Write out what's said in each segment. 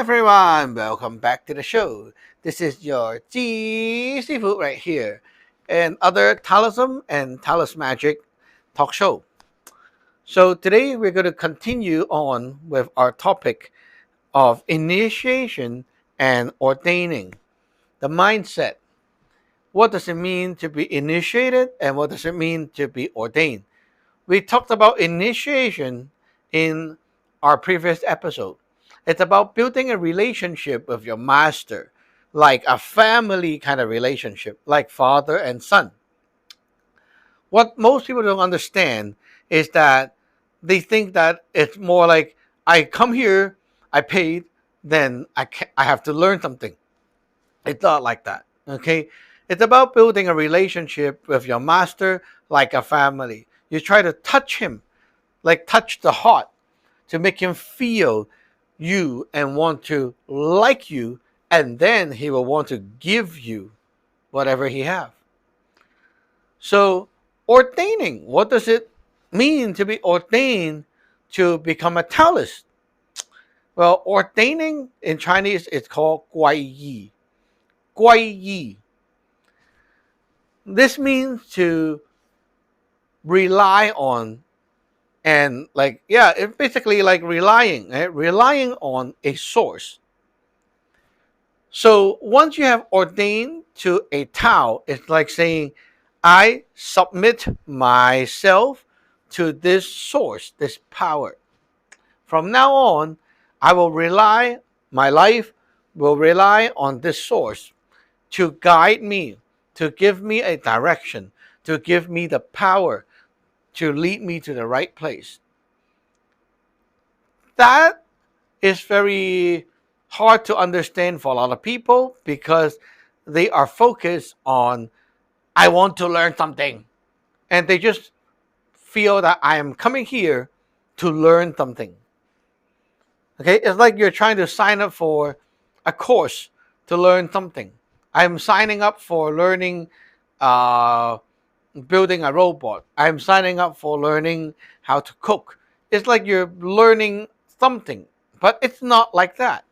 everyone, welcome back to the show. This is your Jee Sifu right here, and other Taoism and Talus Magic talk show. So today we're going to continue on with our topic of initiation and ordaining, the mindset. What does it mean to be initiated and what does it mean to be ordained? We talked about initiation in our previous episode. It's about building a relationship with your master, like a family kind of relationship, like father and son. What most people don't understand is that they think that it's more like I come here, I paid, then I have to learn something. It's not like that. Okay? It's about building a relationship with your master like a family. You try to touch him, like touch the heart, to make him feel you and want to like you, and then he will want to give you whatever he have. So ordaining, what does it mean to be ordained to become a Taoist? Well, ordaining in Chinese is called guai yi. Guai yi. This means to rely on, and like, yeah, it's basically like relying, right? Relying on a source. So once you have ordained to a Tao, it's like saying, I submit myself to this source, this power. From now on, I will rely, my life will rely on this source to guide me, to give me a direction, to give me the power, to lead me to the right place. That is very hard to understand for a lot of people because they are focused on, I want to learn something. And they just feel that I am coming here to learn something. Okay, it's like you're trying to sign up for a course to learn something. I'm signing up for learning uh, building a robot. I'm signing up for learning how to cook. It's like you're learning something, but it's not like that.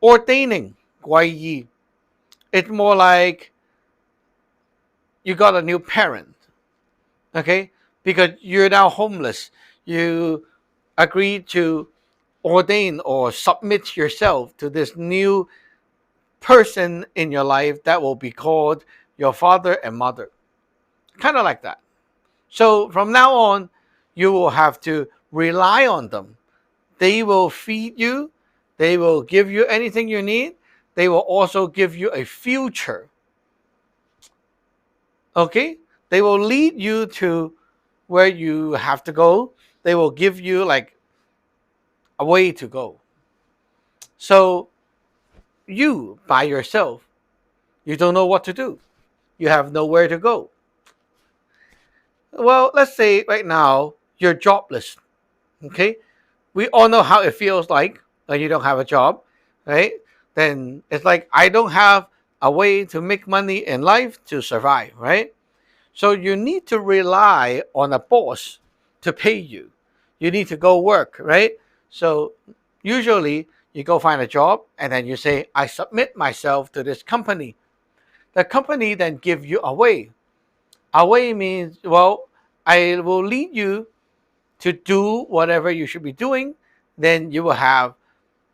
Ordaining, guai yi. It's more like you got a new parent, okay? Because you're now homeless. You agree to ordain or submit yourself to this new person in your life that will be called your father and mother. Kind of like that. So from now on, you will have to rely on them. They will feed you. They will give you anything you need. They will also give you a future. Okay? They will lead you to where you have to go. They will give you like a way to go. So you by yourself, you don't know what to do. You have nowhere to go. Well, let's say right now you're jobless. Okay? We all know how it feels like when you don't have a job, right? Then it's like I don't have a way to make money in life to survive, right? So you need to rely on a boss to pay you. You need to go work, right? So usually you go find a job and then you say, I submit myself to this company. The company then give you a way. A way means, well, I will lead you to do whatever you should be doing. Then you will have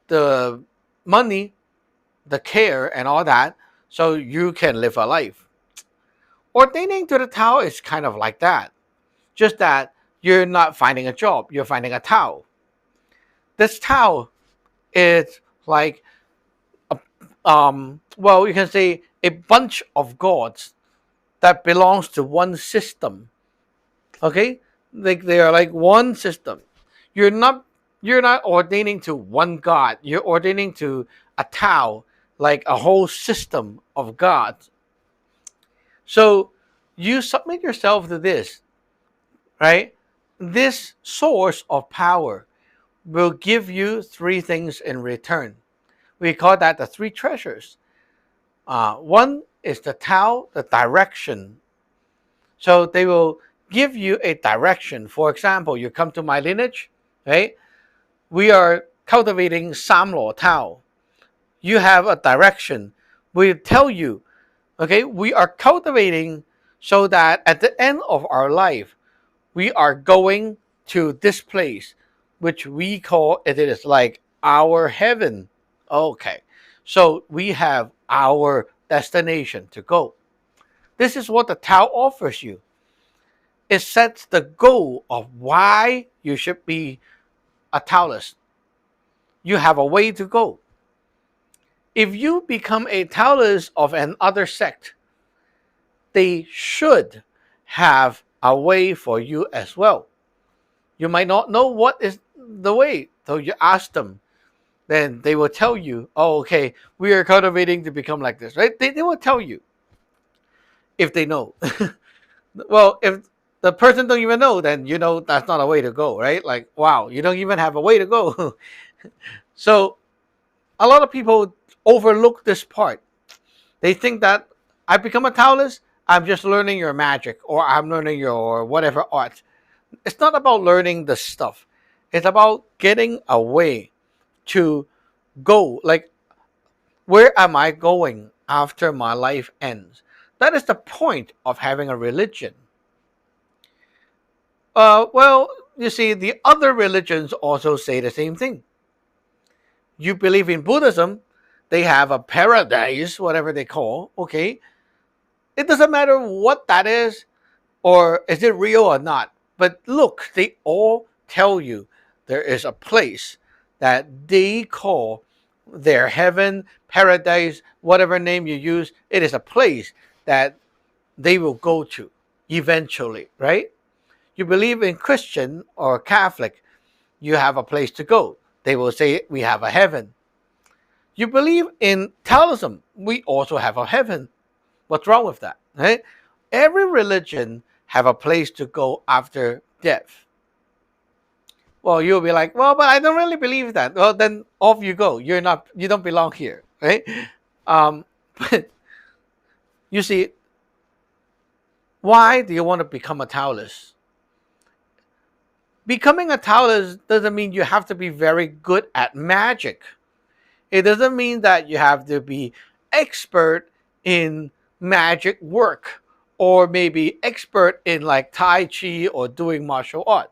the money, the care, and all that, so you can live a life. Ordaining to the Tao is kind of like that, just that you're not finding a job, you're finding a Tao. This Tao is like, well, you can say a bunch of gods that belongs to one system. Okay, like they are like one system. You're not you're not ordaining to one god. You're ordaining to a Tao, like a whole system of gods. So you submit yourself to this, right? This source of power will give you three things in return. We call that the three treasures. One is the Tao, the direction. So they will give you a direction. For example, you come to my lineage, right? We are cultivating Samlo Tao. You have a direction. We tell you, okay, we are cultivating so that at the end of our life, we are going to this place, which we call it is like our heaven. Okay, so we have our destination to go. This is what the Tao offers you. It sets the goal of why you should be a Taoist. You have a way to go. If you become a Taoist of another sect, they should have a way for you as well. You might not know what is the way, so you ask them. Then they will tell you, oh, okay, we are cultivating to become like this, right? They will tell you if they know. Well, if the person don't even know, then you know that's not a way to go, right? Like, wow, you don't even have a way to go. So a lot of people overlook this part. They think that I become a Taoist, I'm just learning your magic or I'm learning your whatever art. It's not about learning the stuff. It's about getting a way to go. Like, where am I going after my life ends? That is the point of having a religion. Well, you see, the other religions also say the same thing. You believe in Buddhism, they have a paradise, whatever they call, okay? It doesn't matter what that is or is it real or not. But look, they all tell you there is a place that they call their heaven, paradise, whatever name you use. It is a place that they will go to eventually, right? You believe in Christian or Catholic, you have a place to go. They will say, we have a heaven. You believe in Taoism, we also have a heaven. What's wrong with that? Right? Every religion have a place to go after death. Well, you'll be like, well, but I don't really believe that. Well, then off you go. You don't belong here, right? But you see, why do you want to become a Taoist? Becoming a Taoist doesn't mean you have to be very good at magic. It doesn't mean that you have to be expert in magic work or maybe expert in like Tai Chi or doing martial art.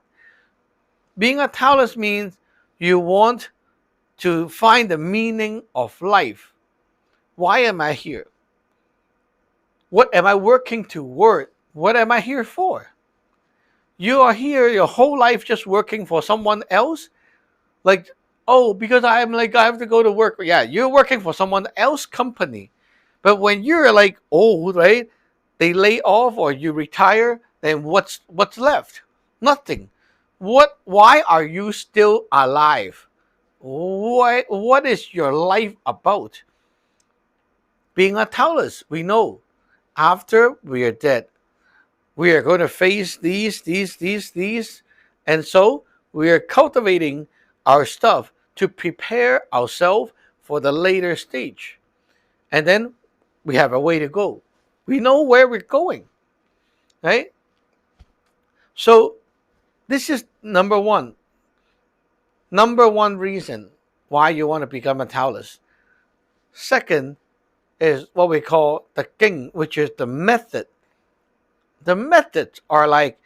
Being a Taoist means you want to find the meaning of life. Why am I here? What am I working toward? What am I here for? You are here your whole life just working for someone else? Like, oh, because I'm like, I have to go to work. Yeah, you're working for someone else's company. But when you're like old, right? They lay off or you retire, then what's left? Nothing. Why are you still alive? What is your life about? Being a Taoist, we know after we are dead, we are going to face these, and so we are cultivating our stuff to prepare ourselves for the later stage. And then we have a way to go. We know where we're going, right? So this is number one. Number one reason why you want to become a Taoist. Second is what we call the king, which is the method. The methods are like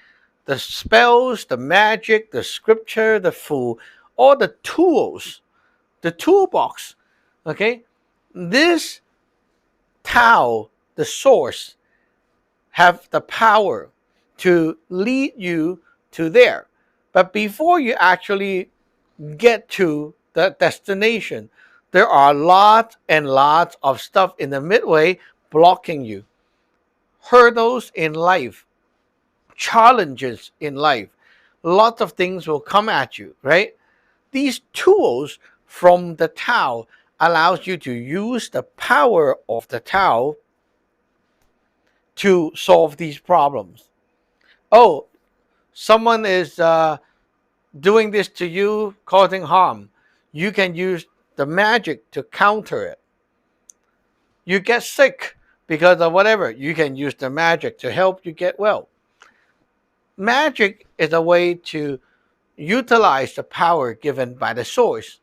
the spells, the magic, the scripture, the fu, all the tools, the toolbox. Okay, this Tao, the source, have the power to lead you to there. But before you actually get to the destination, there are lots and lots of stuff in the midway blocking you. Hurdles in life, challenges in life, lots of things will come at you, right? These tools from the Tao allows you to use the power of the Tao to solve these problems. Oh, someone is doing this to you, causing harm. You can use the magic to counter it. You get sick because of whatever. You can use the magic to help you get well. Magic is a way to utilize the power given by the source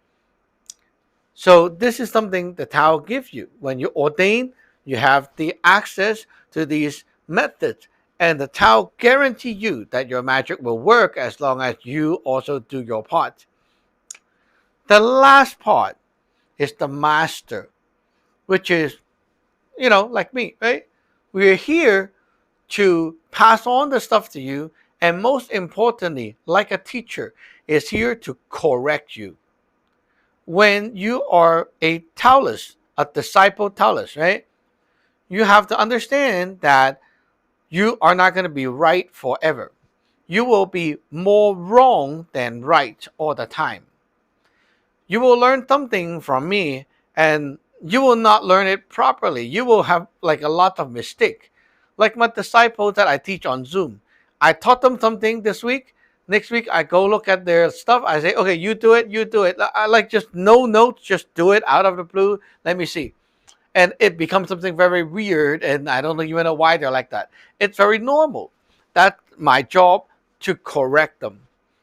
So this is something the Tao gives you. When you ordain, you have the access to these methods. And the Tao guarantee you that your magic will work as long as you also do your part. The last part is the master, which is, like me, right? We're here to pass on the stuff to you. And most importantly, like a teacher, is here to correct you. When you are a Taoist, a disciple Taoist, right? You have to understand that you are not going to be right forever. You will be more wrong than right all the time. You will learn something from me and you will not learn it properly. You will have like a lot of mistake. Like my disciples that I teach on Zoom. I taught them something this week. Next week I go look at their stuff. I say, okay, you do it, you do it. I like just no notes, just do it out of the blue. Let me see. And it becomes something very weird, and I don't even know why they're like that. It's very normal. That's my job, to correct them,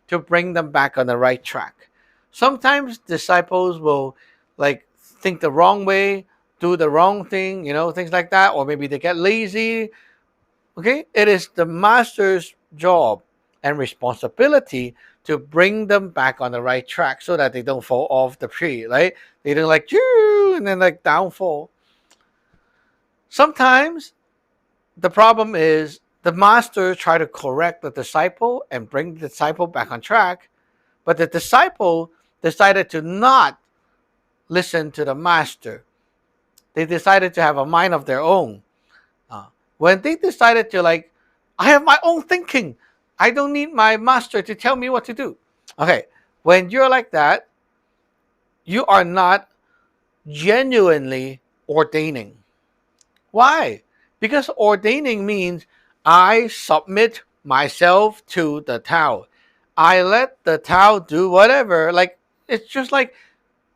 to bring them back on the right track. Sometimes disciples will like think the wrong way, do the wrong thing, things like that, or maybe they get lazy. Okay, it is the master's job and responsibility to bring them back on the right track so that they don't fall off the tree, right? They don't like and then like downfall. Sometimes the problem is the master try to correct the disciple and bring the disciple back on track, but the disciple decided to not listen to the master. They decided to have a mind of their own. When they decided to I have my own thinking. I don't need my master to tell me what to do. Okay, when you're like that, you are not genuinely ordaining. Why? Because ordaining means I submit myself to the Tao. I let the Tao do whatever. Like, it's just like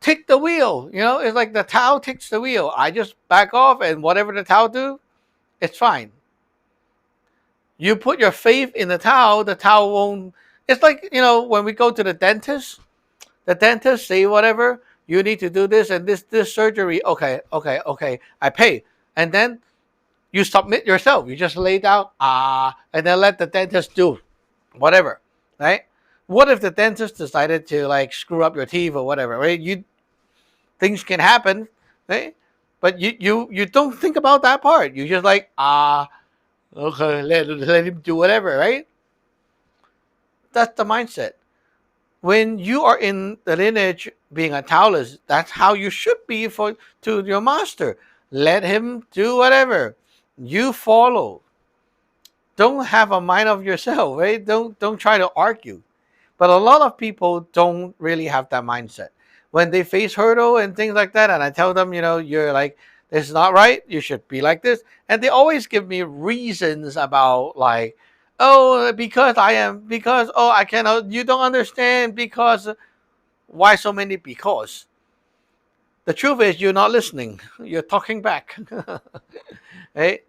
take the wheel. It's like the Tao takes the wheel. I just back off and whatever the Tao do, it's fine. You put your faith in the Tao won't. It's like, when we go to the dentist say whatever, you need to do this and this surgery. Okay. I pay. And then you submit yourself. You just lay down, and then let the dentist do whatever, right? What if the dentist decided to screw up your teeth or whatever, right? Things can happen, right? But you don't think about that part. You just okay, let him do whatever, right? That's the mindset. When you are in the lineage being a Taoist, that's how you should be to your master. Let him do whatever. You follow. Don't have a mind of yourself, right? Don't try to argue. But a lot of people don't really have that mindset. When they face hurdle and things like that, and I tell them, you're like, this is not right, you should be like this. And they always give me reasons about oh, because I cannot, you don't understand, because why so many because? The truth is you're not listening. You're talking back. Right?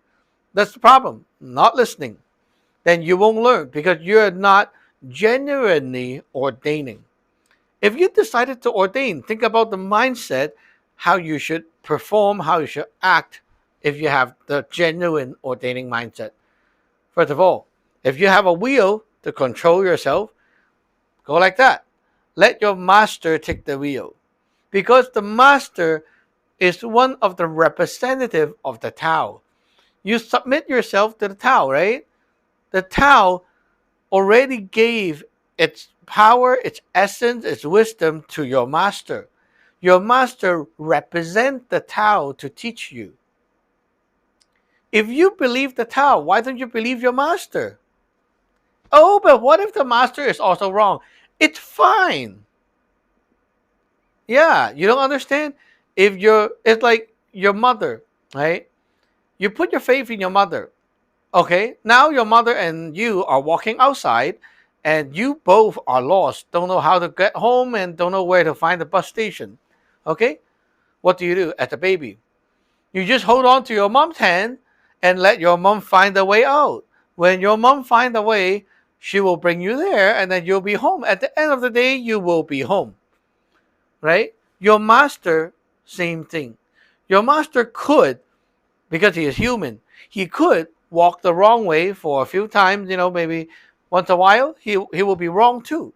That's the problem. Not listening. Then you won't learn because you're not genuinely ordaining. If you decided to ordain, think about the mindset, how you should perform, how you should act if you have the genuine ordaining mindset. First of all, if you have a wheel to control yourself, go like that. Let your master take the wheel. Because the master is one of the representative of the Tao. You submit yourself to the Tao, right? The Tao already gave its power, its essence, its wisdom to your master. Your master represents the Tao to teach you. If you believe the Tao, why don't you believe your master? Oh, but what if the master is also wrong? It's fine. Yeah, you don't understand? It's like your mother, right? You put your faith in your mother. Okay, now your mother and you are walking outside and you both are lost, don't know how to get home and don't know where to find the bus station. Okay, what do you do as a baby? You just hold on to your mom's hand and let your mom find the way out. When your mom finds the way, she will bring you there and then you'll be home. At the end of the day, you will be home, right? Your master, same thing. Your master could, because he is human, he could walk the wrong way for a few times, maybe once a while, he will be wrong too.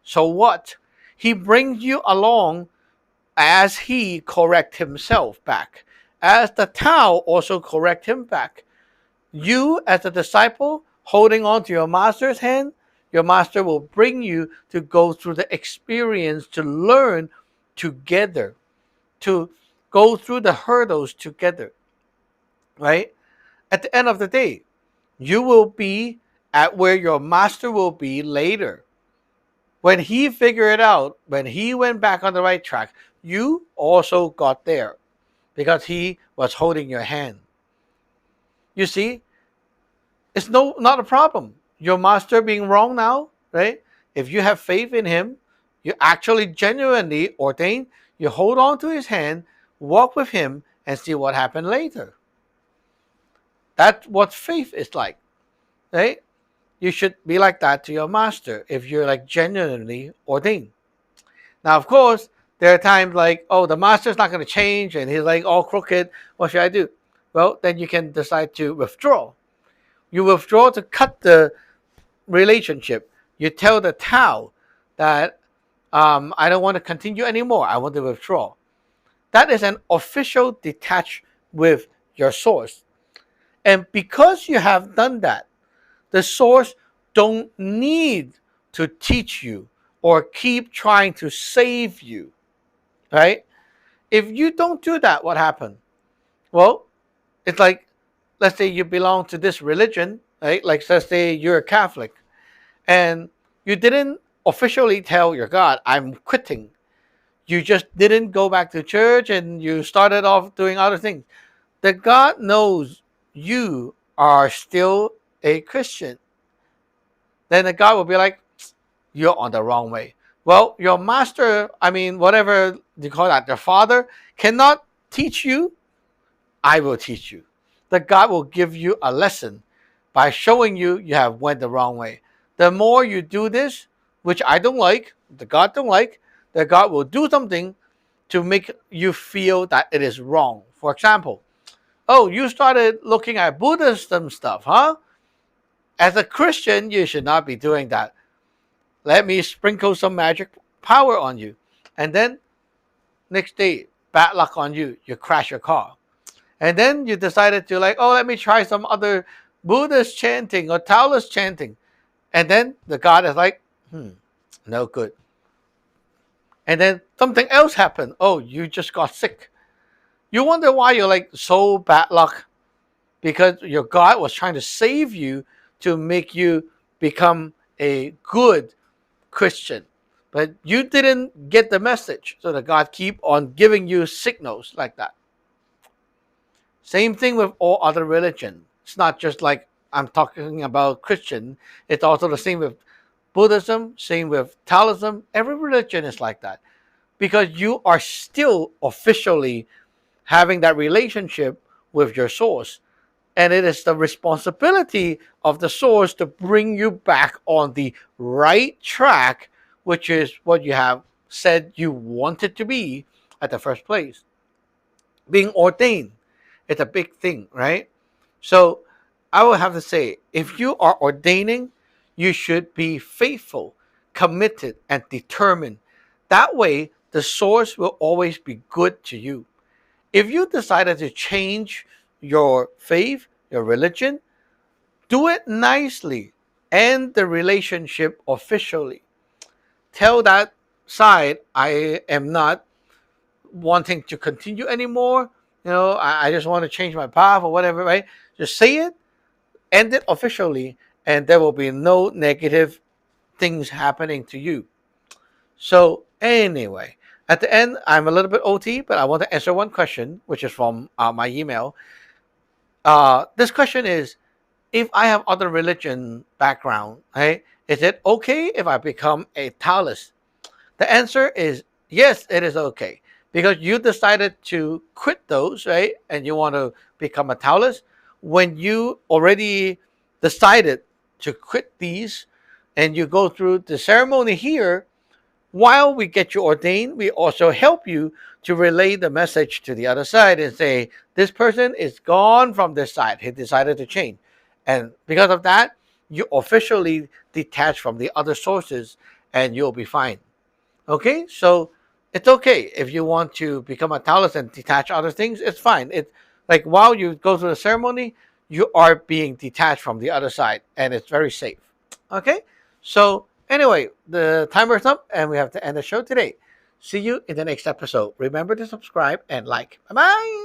So what? He brings you along as he correct himself back, as the Tao also correct him back. You, as a disciple, holding on to your master's hand, your master will bring you to go through the experience to learn together, to go through the hurdles together, right? At the end of the day, you will be at where your master will be later. When he figured it out, when he went back on the right track, you also got there because he was holding your hand. You see, it's not a problem. Your master being wrong now, right? If you have faith in him, you actually genuinely ordain, you hold on to his hand, walk with him, and see what happened later. That's what faith is like, right? You should be like that to your master if you're like genuinely ordained. Now, of course, there are times like, oh, the master's not going to change and he's like all crooked. What should I do? Well, then you can decide to withdraw. You withdraw to cut the relationship. You tell the Tao that I don't want to continue anymore. I want to withdraw. That is an official detach with your source. And because you have done that, the source don't need to teach you or keep trying to save you, right? If you don't do that, what happened? Well, it's like, let's say you belong to this religion, right? Like, let's say you're a Catholic and you didn't officially tell your God, I'm quitting. You just didn't go back to church and you started off doing other things. The God knows you are still a Christian. Then the God will be like, you're on the wrong way. Well, your master, whatever you call that, your father, cannot teach you. I will teach you. The God will give you a lesson by showing you you have went the wrong way. The more you do this, which I don't like, the God don't like, the God will do something to make you feel that it is wrong. For example, oh, you started looking at Buddhism stuff, huh? As a Christian, you should not be doing that. Let me sprinkle some magic power on you. And then next day, bad luck on you. You crash your car. And then you decided to like, oh, let me try some other Buddhist chanting or Taoist chanting. And then the God is like, no good. And then something else happened. Oh, you just got sick. You wonder why you're like so bad luck. Because your God was trying to save you to make you become a good Christian. But you didn't get the message. So the God keep on giving you signals like that. Same thing with all other religions. It's not just like I'm talking about Christian. It's also the same with Buddhism, same with Taoism. Every religion is like that. Because you are still officially having that relationship with your source. And it is the responsibility of the source to bring you back on the right track, which is what you have said you wanted to be at the first place. Being ordained, it's a big thing, right? So I would have to say, if you are ordaining, you should be faithful, committed, and determined. That way, the source will always be good to you. If you decided to change your faith, your religion, do it nicely. End the relationship officially. Tell that side, I am not wanting to continue anymore. I just want to change my path or whatever, right? Just say it, end it officially, and there will be no negative things happening to you. So anyway, at the end, I'm a little bit OT, but I want to answer one question, which is from my email. This question is, if I have other religion background, right, is it okay if I become a Taoist? The answer is yes, it is okay. Because you decided to quit those, right? And you want to become a Taoist. When you already decided to quit these and you go through the ceremony here, While we get you ordained, we also help you to relay the message to the other side and say, this person is gone from this side. He decided to change. And because of that, you officially detach from the other sources and you'll be fine. Okay? So it's okay if you want to become a Taoist and detach other things, it's fine. It's like while you go through the ceremony, you are being detached from the other side and it's very safe. Okay? So anyway, the timer's up and we have to end the show today. See you in the next episode. Remember to subscribe and like. Bye bye.